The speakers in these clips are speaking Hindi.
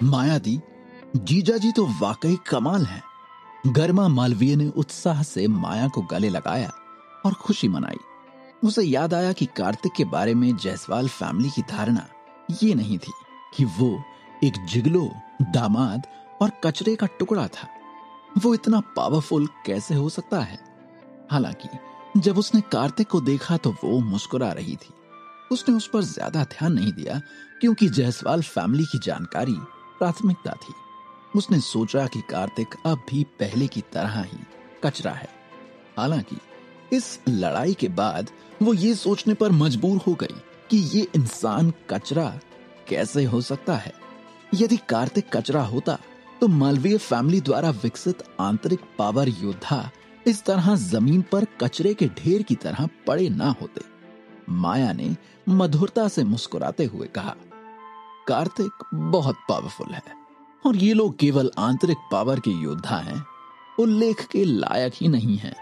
माया दी, जीजा जी तो वाकई कमाल हैं। गर्मा मालवीय ने उत्साह से माया को गले लगाया और खुशी मनाई। उसे याद आया कि कार्तिक के बारे में जायसवाल फैमिली की धारणा ये नहीं थी कि वो एक जिगलो, दामाद और कचरे का टुकड़ा था। वो इतना पावरफुल कैसे हो सकता है? हालांकि जब उसने कार्तिक को देखा तो वो मुस्कुरा रही थी। उसने उस पर ज्यादा ध्यान नहीं दिया क्योंकि जायसवाल फैमिली की जानकारी प्राथमिकता थी। उसने सोचा कि कार्तिक अब भी पहले की तरह ही कचरा है। हालांकि इस लड़ाई के बाद वो ये सोचने पर मजबूर हो गई कि ये इंसान कचरा कैसे हो सकता है। यदि कार्तिक कचरा होता तो मालवीय फैमिली द्वारा विकसित आंतरिक पावर योद्धा इस तरह जमीन पर कचरे के ढेर की तरह पड़े ना होते। माया ने मधुरता से मुस्कुराते हुए कहा, कार्तिक बहुत पावरफुल है और ये लोग केवल आंतरिक पावर के योद्धा हैं, उल्लेख के लायक ही नहीं हैं।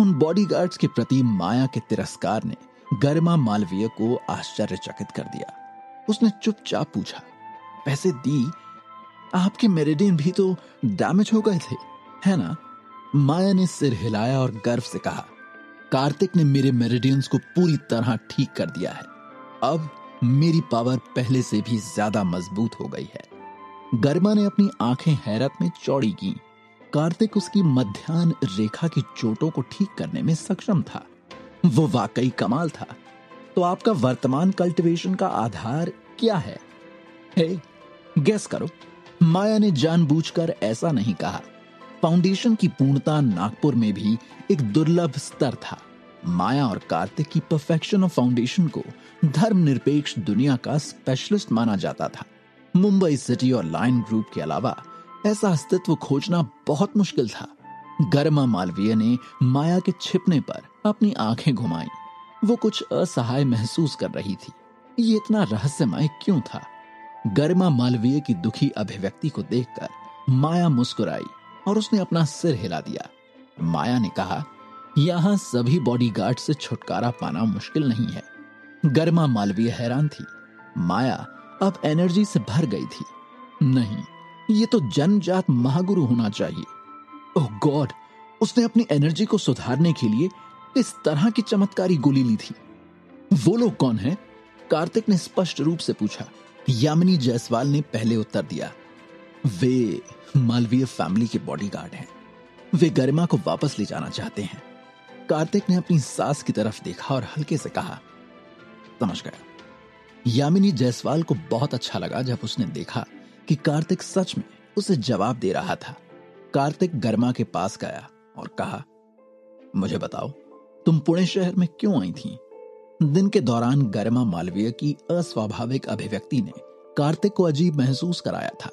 उन बॉडीगार्ड्स के प्रति माया के तिरस्कार ने गर्मा मालवीय को आश्चर्यचकित कर दिया। उसने चुपचाप पूछा, पैसे दी? आपके मेरिडियन भी तो डैमेज हो गए थे, है ना? माया ने सिर हिलाया और गर्व से कहा, कार्तिक ने मेरे मेरिडियंस को पूरी तरह ठीक कर दिया है। अब मेरी पावर पहले से भी ज्यादा मजबूत हो गई है। गर्मा ने अपनी आंखें हैरत में चौड़ी की। कार्तिक उसकी मध्याह्न रेखा की चोटों को ठीक करने में सक्षम था। वो वाकई कमाल था। तो आपका वर्तमान कल्टीवेशन का आधार क्या है? गेस करो। माया ने जानबूझकर ऐसा नहीं कहा। फाउंडेशन की पूर्णता नागपुर में भी एक दुर्लभ स्तर था। माया और कार्तिक की परफेक्शन ऑफ फाउंडेशन को धर्मनिरपेक्ष दुनिया का स्पेशलिस्ट माना जाता था। मुंबई सिटी और लाइन ग्रुप के अलावा ऐसा अस्तित्व खोजना बहुत मुश्किल था। गर्मा मालवीय ने माया के छिपने पर अपनी आंखें घुमाई। वो कुछ असहाय महसूस कर रही थी। ये इतना रहस्यमय क्यों था? गर्मा मालवीय की दुखी अभिव्यक्ति को देखकर माया मुस्कुराई और उसने अपना सिर हिला दिया। माया ने कहा, यहां सभी बॉडीगार्ड से छुटकारा पाना मुश्किल नहीं है। गर्मा मालवीय हैरान थी। माया अब एनर्जी से भर गई थी। नहीं, ये तो जन्मजात महागुरु होना चाहिए। ओह गॉड, उसने अपनी एनर्जी को सुधारने के लिए इस तरह की चमत्कारी गोली ली थी। वो लोग कौन हैं? कार्तिक ने स्पष्ट रूप से पूछा। यामिनी जायसवाल ने पहले उत्तर दिया, वे मालवीय फैमिली के बॉडीगार्ड हैं। वे गरिमा को वापस ले जाना चाहते हैं। कार्तिक ने अपनी सास की तरफ देखा और हल्के से कहा, समझ गया। यामिनी जायसवाल को बहुत अच्छा लगा जब उसने देखा कि कार्तिक सच में उसे जवाब दे रहा था। कार्तिक गरिमा के पास गया और कहा, मुझे बताओ, तुम पुणे शहर में क्यों आई थी? दिन के दौरान गरिमा मालवीय की अस्वाभाविक अभिव्यक्ति ने कार्तिक को अजीब महसूस कराया था।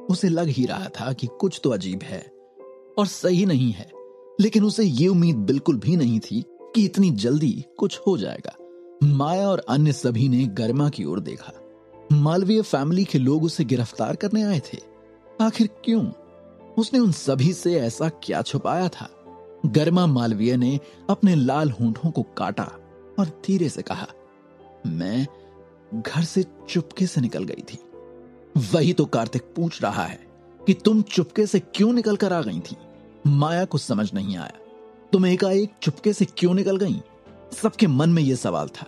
उसे लग ही रहा था कि कुछ तो अजीब है और सही नहीं है, लेकिन उसे ये उम्मीद बिल्कुल भी नहीं थी कि इतनी जल्दी कुछ हो जाएगा। माया और अन्य सभी ने गरिमा की ओर देखा। मालवीय फैमिली के लोग उसे गिरफ्तार करने आए थे। आखिर क्यों? उसने उन सभी से ऐसा क्या छुपाया था? गरिमा मालवीय ने अपने लाल होंठों को काटा और धीरे से कहा, मैं घर से चुपके से निकल गई थी। वही तो कार्तिक पूछ रहा है कि तुम चुपके से क्यों निकल कर आ गई थी। माया को समझ नहीं आया, तुम एकाएक चुपके से क्यों निकल गई? सबके मन में यह सवाल था।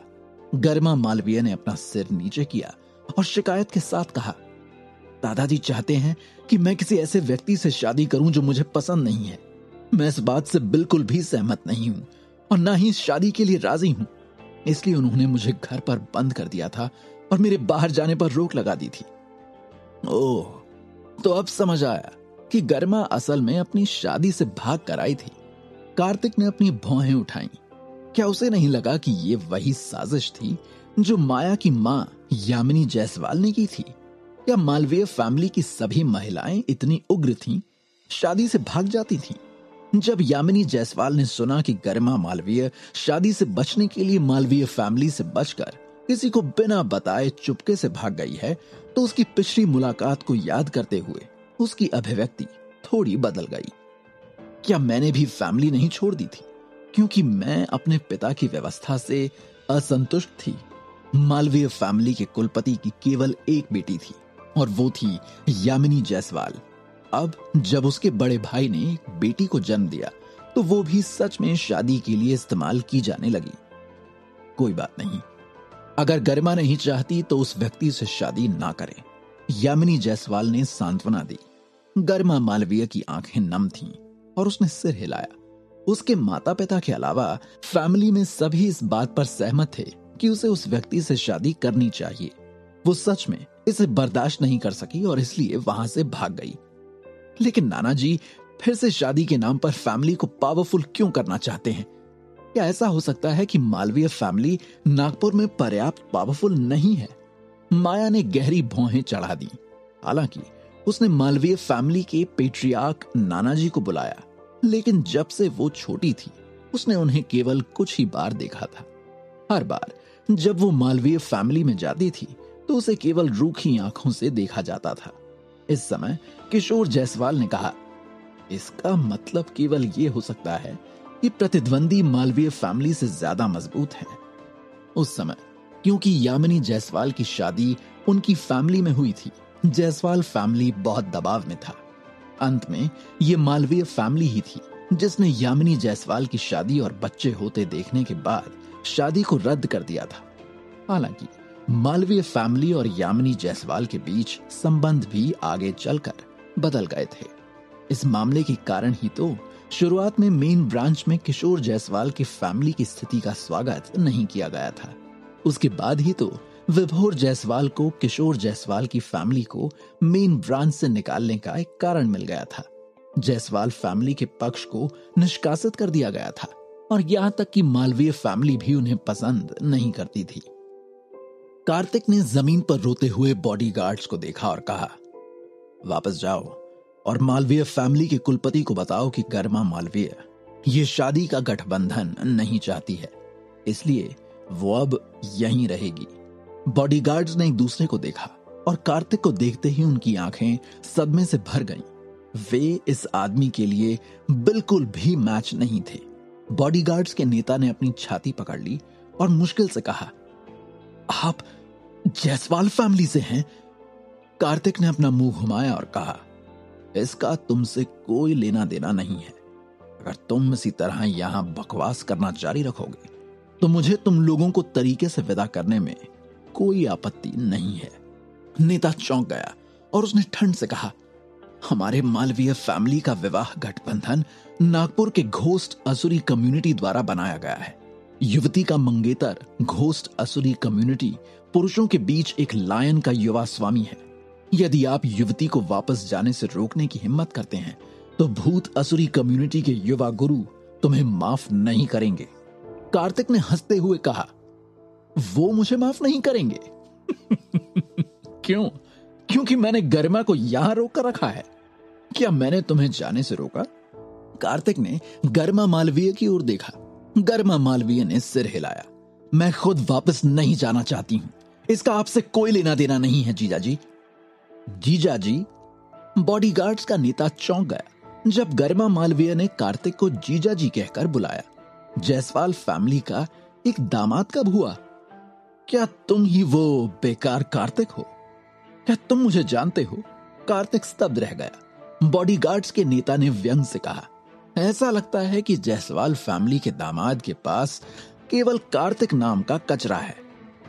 गरिमा मालवीय ने अपना सिर नीचे किया और शिकायत के साथ कहा, दादाजी चाहते हैं कि मैं किसी ऐसे व्यक्ति से शादी करूं जो मुझे पसंद नहीं है। मैं इस बात से बिल्कुल भी सहमत नहीं हूं और ना ही इस शादी के लिए राजी हूं। इसलिए उन्होंने मुझे घर पर बंद कर दिया था और मेरे बाहर जाने पर रोक लगा दी थी। ओह, तो अब समझ आया कि गरिमा असल में अपनी शादी से भाग कर आई थी। कार्तिक ने अपनी भौहें उठाई। क्या उसे नहीं लगा कि ये वही साजिश थी जो माया की मां यामिनी जायसवाल ने की थी? या मालवीय फैमिली की सभी महिलाएं इतनी उग्र थीं, शादी से भाग जाती थीं? जब यामिनी जायसवाल ने सुना कि गरिमा मालवीय शादी से बचने के लिए मालवीय फैमिली से बचकर किसी को बिना बताए चुपके से भाग गई है, तो उसकी पिछली मुलाकात को याद करते हुए उसकी अभिव्यक्ति थोड़ी बदल गई। क्या मैंने भी फैमिली नहीं छोड़ दी थी क्योंकि मैं अपने पिता की व्यवस्था से असंतुष्ट थी? मालवीय फैमिली के कुलपति की केवल एक बेटी थी और वो थी यामिनी जायसवाल। अब जब उसके बड़े भाई ने एक बेटी को जन्म दिया तो वो भी सच में शादी के लिए इस्तेमाल की जाने लगी। कोई बात नहीं, अगर गरिमा नहीं चाहती तो उस व्यक्ति से शादी ना करें, यामिनी जायसवाल ने सांत्वना दी। गरिमा मालवीय की आंखें नम थीं और उसने सिर हिलाया। उसके माता पिता के अलावा फैमिली में सभी इस बात पर सहमत थे कि उसे उस व्यक्ति से शादी करनी चाहिए। वो सच में इसे बर्दाश्त नहीं कर सकी और इसलिए वहां से भाग गई। लेकिन नाना जी फिर से शादी के नाम पर फैमिली को पावरफुल क्यों करना चाहते हैं? क्या ऐसा हो सकता है कि मालवीय फैमिली नागपुर में पर्याप्त पावरफुल नहीं है? माया ने गहरी भौहें चढ़ा दी। हालांकि उसने मालवीय फैमिली के पेट्रियार्क नानाजी को बुलाया, लेकिन जब से वो छोटी थी उसने उन्हें केवल कुछ ही बार देखा था। हर बार जब वो मालवीय फैमिली में जाती थी तो उसे केवल रूखी आंखों से देखा जाता था। इस समय किशोर जायसवाल ने कहा, इसका मतलब केवल ये हो सकता है कि प्रतिद्वंदी मालवीय फैमिली से ज्यादा मजबूत है। उस समय क्योंकि यामिनी जायसवाल की शादी उनकी फैमिली में हुई थी, जायसवाल फैमिली बहुत दबाव में था। अंत में ये मालवीय फैमिली ही थी जिसने यामिनी जायसवाल की शादी और बच्चे होते देखने के बाद शादी को रद्द कर दिया था। हालांकि मालवीय फैमिली और यामिनी जायसवाल के बीच संबंध भी आगे चलकर बदल गए थे। इस मामले के कारण ही तो शुरुआत में मेन ब्रांच में किशोर जायसवाल की फैमिली की स्थिति का स्वागत नहीं किया गया था। उसके बाद ही तो विभोर जायसवाल को किशोर जायसवाल की फैमिली को मेन ब्रांच से निकालने का एक कारण मिल गया था। जायसवाल फैमिली के पक्ष को निष्कासित कर दिया गया था और यहां तक कि मालवीय फैमिली भी उन्हें पसंद नहीं करती थी। कार्तिक ने जमीन पर रोते हुए बॉडीगार्ड्स को देखा और कहा, वापस जाओ और मालवीय फैमिली के कुलपति को बताओ कि गरिमा मालवीय ये शादी का गठबंधन नहीं चाहती है, इसलिए वो अब यहीं रहेगी। बॉडीगार्ड्स ने एक दूसरे को देखा और कार्तिक को देखते ही उनकी आंखें सदमे से भर गईं। वे इस आदमी के लिए बिल्कुल भी मैच नहीं थे। बॉडीगार्ड्स के नेता ने अपनी छाती पकड़ ली और मुश्किल से कहा, आप जायसवाल फैमिली से हैं? कार्तिक ने अपना मुंह घुमाया और कहा, इसका तुमसे कोई लेना देना नहीं है। अगर तुम इसी तरह यहां बकवास करना जारी रखोगे तो मुझे तुम लोगों को तरीके से विदा करने में कोई आपत्ति नहीं है। नेता चौंक गया और उसने ठंड से कहा, हमारे मालवीय फैमिली का विवाह गठबंधन नागपुर के घोस्ट असुरी कम्युनिटी द्वारा बनाया गया है। युवती का मंगेतर घोस्ट असुरी कम्युनिटी पुरुषों के बीच एक लायन का युवा स्वामी है। यदि आप युवती को वापस जाने से रोकने की हिम्मत करते हैं तो भूत असुरी कम्युनिटी के युवा गुरु तुम्हें माफ नहीं करेंगे। कार्तिक ने हंसते हुए कहा, वो मुझे माफ नहीं करेंगे? क्यों? क्योंकि मैंने गरिमा को यहां रोक कर रखा है। क्या मैंने तुम्हें जाने से रोका? कार्तिक ने गरिमा मालवीय की ओर देखा। गरिमा मालवीय ने सिर हिलाया। मैं खुद वापस नहीं जाना चाहती हूं, इसका आपसे कोई लेना देना नहीं है जीजाजी। जीजाजी? बॉडीगार्ड्स का नेता चौंक गया जब गरिमा मालवीय ने कार्तिक को जीजाजी कहकर बुलाया। जायसवाल फैमिली का एक दामाद कब हुआ? क्या तुम ही वो बेकार कार्तिक हो? क्या तुम मुझे जानते हो? कार्तिक स्तब्ध रह गया। बॉडीगार्ड्स के नेता ने व्यंग से कहा, ऐसा लगता है कि जायसवाल फैमिली के दामाद के पास केवल कार्तिक नाम का कचरा है।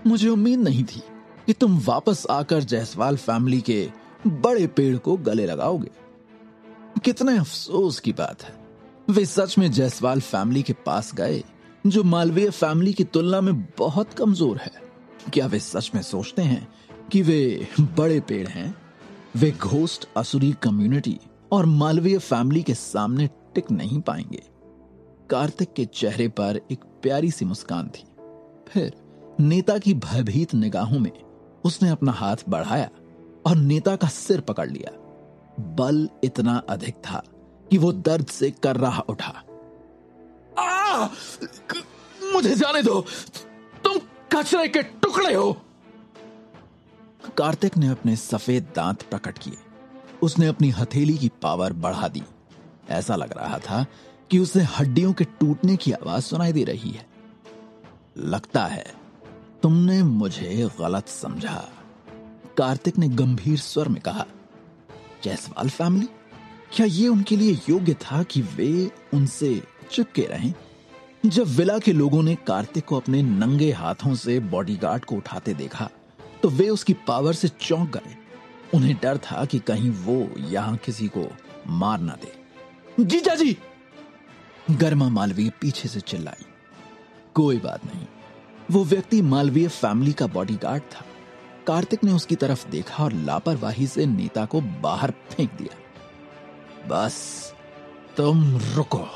मुझे उम्मीद नहीं थी कि तुम वापस आकर जायसवाल फैमिली के बड़े पेड़ को गले लगाओगे। कितने अफसोस की बात है, वे सच में जायसवाल फैमिली के पास गए जो मालवीय फैमिली की तुलना में बहुत कमजोर है। क्या वे सच में सोचते हैं कि वे बड़े पेड़ हैं? वे घोस्ट असुरी कम्युनिटी और मालवीय फैमिली के सामने टिक नहीं पाएंगे। कार्तिक के चेहरे पर एक प्यारी सी मुस्कान थी। फिर नेता की भयभीत निगाहों में उसने अपना हाथ बढ़ाया और नेता का सिर पकड़ लिया। बल इतना अधिक था कि वो दर्द से कर्राह उठा। मुझे जाने दो, तुम कचरे के टुकड़े हो। कार्तिक ने अपने सफेद दांत प्रकट किए। उसने अपनी हथेली की पावर बढ़ा दी। ऐसा लग रहा था कि उसे हड्डियों के टूटने की आवाज सुनाई दे रही है। लगता है तुमने मुझे गलत समझा। कार्तिक ने गंभीर स्वर में कहा, जायसवाल फैमिली? क्या ये उनके लिए योग्य था कि वे उनसे चिपके रहें? जब विला के लोगों ने कार्तिक को अपने नंगे हाथों से बॉडीगार्ड को उठाते देखा तो वे उसकी पावर से चौंक गए। उन्हें डर था कि कहीं वो यहां किसी को मार ना दे। जीजा जी! गर्मा मालवीय पीछे से चिल्लाई। कोई बात नहीं, वो व्यक्ति मालवीय फैमिली का बॉडीगार्ड था। कार्तिक ने उसकी तरफ देखा और लापरवाही से नेता को बाहर फेंक दिया। बस तुम रुको,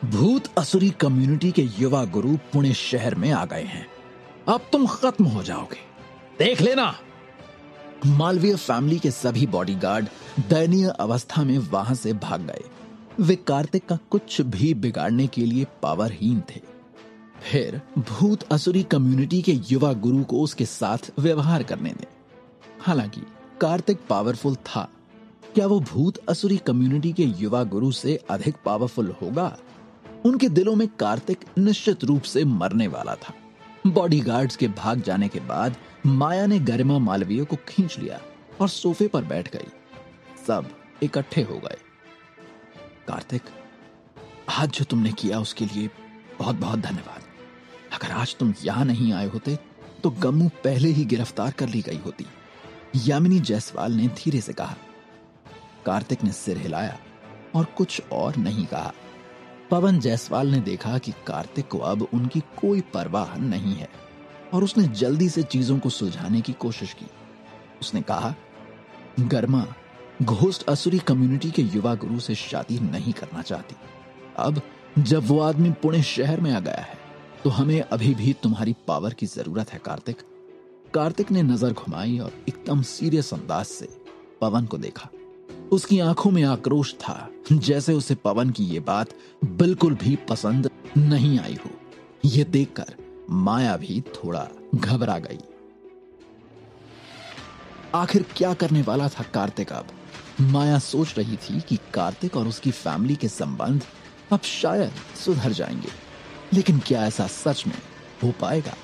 भूत असुरी कम्युनिटी के युवा गुरु पुणे शहर में आ गए हैं, अब तुम खत्म हो जाओगे, देख लेना। मालवीय फैमिली के सभी बॉडीगार्ड दयनीय अवस्था में वहां से भाग गए। वे कार्तिक का कुछ भी बिगाड़ने के लिए पावरहीन थे। फिर भूत असुरी कम्युनिटी के युवा गुरु को उसके साथ व्यवहार करने दें। हालांकि कार्तिक पावरफुल था, क्या वो भूत असुरी कम्युनिटी के युवा गुरु से अधिक पावरफुल होगा? उनके दिलों में कार्तिक निश्चित रूप से मरने वाला था। बॉडीगार्ड्स के भाग जाने के बाद माया ने गरिमा मालवीय को खींच लिया और सोफे पर बैठ गई। सब इकट्ठे हो गए। कार्तिक, आज जो तुमने किया उसके लिए बहुत बहुत धन्यवाद। अगर आज तुम यहां नहीं आए होते तो गम्मू पहले ही गिरफ्तार कर ली गई होती, यामिनी जायसवाल ने धीरे से कहा। कार्तिक ने सिर हिलाया और कुछ और नहीं कहा। पवन जायसवाल ने देखा कि कार्तिक को अब उनकी कोई परवाह नहीं है और उसने जल्दी से चीजों को सुलझाने की कोशिश की। उसने कहा, गर्मा घोस्ट असुरी कम्युनिटी के युवा गुरु से शादी नहीं करना चाहती। अब जब वो आदमी पुणे शहर में आ गया है तो हमें अभी भी तुम्हारी पावर की जरूरत है कार्तिक। कार्तिक ने नजर घुमाई और एकदम सीरियस अंदाज से पवन को देखा। उसकी आंखों में आक्रोश था, जैसे उसे पवन की ये बात बिल्कुल भी पसंद नहीं आई हो। यह देखकर माया भी थोड़ा घबरा गई। आखिर क्या करने वाला था कार्तिक अब? माया सोच रही थी कि कार्तिक और उसकी फैमिली के संबंध अब शायद सुधर जाएंगे, लेकिन क्या ऐसा सच में हो पाएगा?